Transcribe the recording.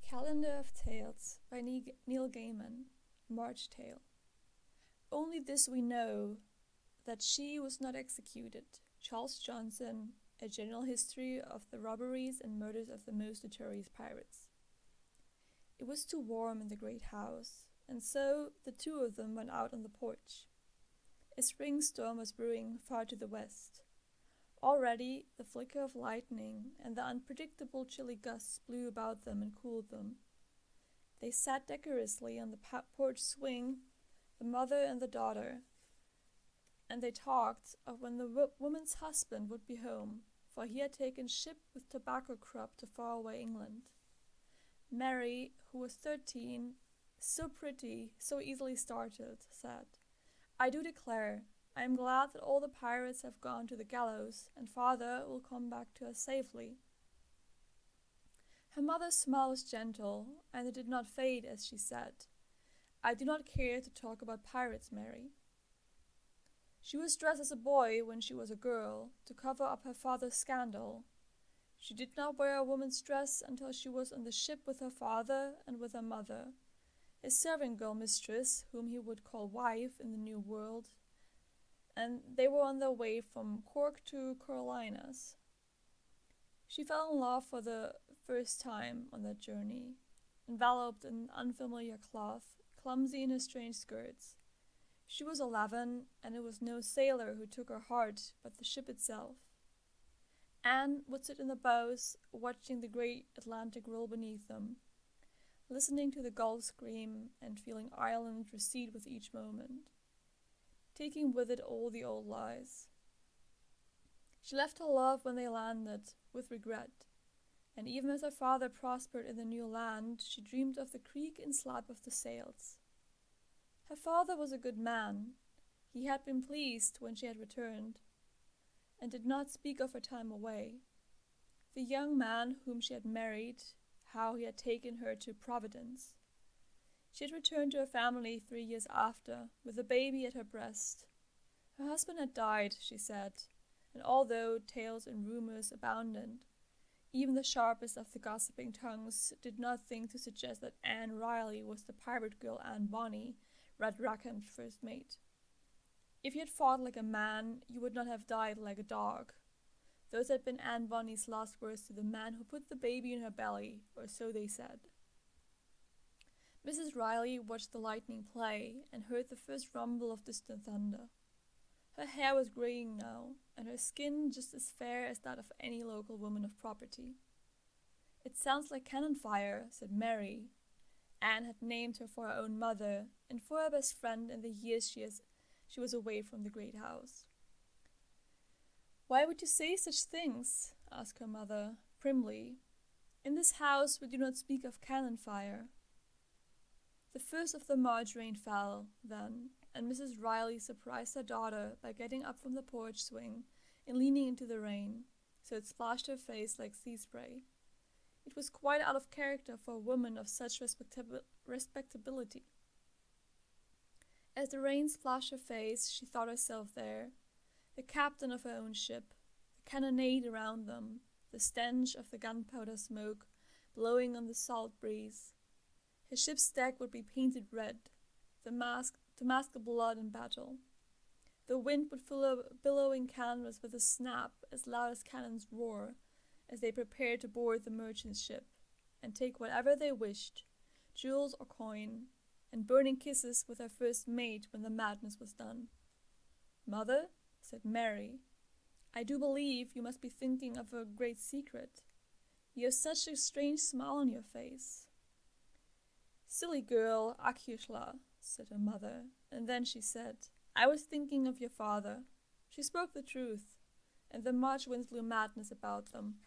Calendar of Tales by Neil Gaiman, March Tale. Only this we know, that she was not executed. Charles Johnson, A General History of the Robberies and Murders of the Most Notorious Pirates. It was too warm in the great house, and so the two of them went out on the porch. A spring storm was brewing far to the west. Already the flicker of lightning and the unpredictable chilly gusts blew about them and cooled them. They sat decorously on the porch swing, the mother and the daughter, and they talked of when the woman's husband would be home, for he had taken ship with tobacco crop to faraway England. Mary, who was 13, so pretty, so easily startled, said, "I do declare, I am glad that all the pirates have gone to the gallows, and father will come back to us safely." Her mother's smile was gentle, and it did not fade as she said, "I do not care to talk about pirates, Mary." She was dressed as a boy when she was a girl, to cover up her father's scandal. She did not wear a woman's dress until she was on the ship with her father and with her mother, his servant girl mistress, whom he would call wife in the New World, and they were on their way from Cork to Carolinas. She fell in love for the first time on that journey, enveloped in unfamiliar cloth, clumsy in her strange skirts. She was 11, and it was no sailor who took her heart, but the ship itself. Anne would sit in the bows, watching the great Atlantic roll beneath them, listening to the gulls scream and feeling Ireland recede with each moment, taking with it all the old lies. She left her love when they landed, with regret, and even as her father prospered in the new land, she dreamed of the creak and slap of the sails. Her father was a good man. He had been pleased when she had returned, and did not speak of her time away. The young man whom she had married, how he had taken her to Providence. She had returned to her family 3 years after, with a baby at her breast. Her husband had died, she said, and although tales and rumors abounded, even the sharpest of the gossiping tongues did not think to suggest that Anne Riley was the pirate girl Anne Bonny, Red Rackham's first mate. If you had fought like a man, you would not have died like a dog. Those had been Anne Bonny's last words to the man who put the baby in her belly, or so they said. Mrs. Riley watched the lightning play and heard the first rumble of distant thunder. Her hair was greying now, and her skin just as fair as that of any local woman of property. "It sounds like cannon fire," said Mary. Anne had named her for her own mother, and for her best friend in the years she was away from the great house. "Why would you say such things?" asked her mother, primly. "In this house we do not speak of cannon fire." The first of the March rain fell, then, and Mrs. Riley surprised her daughter by getting up from the porch swing and leaning into the rain, so it splashed her face like sea spray. It was quite out of character for a woman of such respectability. As the rain splashed her face, she thought herself there, the captain of her own ship, the cannonade around them, the stench of the gunpowder smoke blowing on the salt breeze. Her ship's deck would be painted red, to mask the blood in battle. The wind would fill a billowing canvas with a snap as loud as cannons roar, as they prepared to board the merchant ship, and take whatever they wished, jewels or coin, and burning kisses with her first mate when the madness was done. "Mother," said Mary, "I do believe you must be thinking of a great secret. You have such a strange smile on your face." "Silly girl, Akhushla," said her mother, and then she said, "I was thinking of your father." She spoke the truth, and the March winds blew madness about them.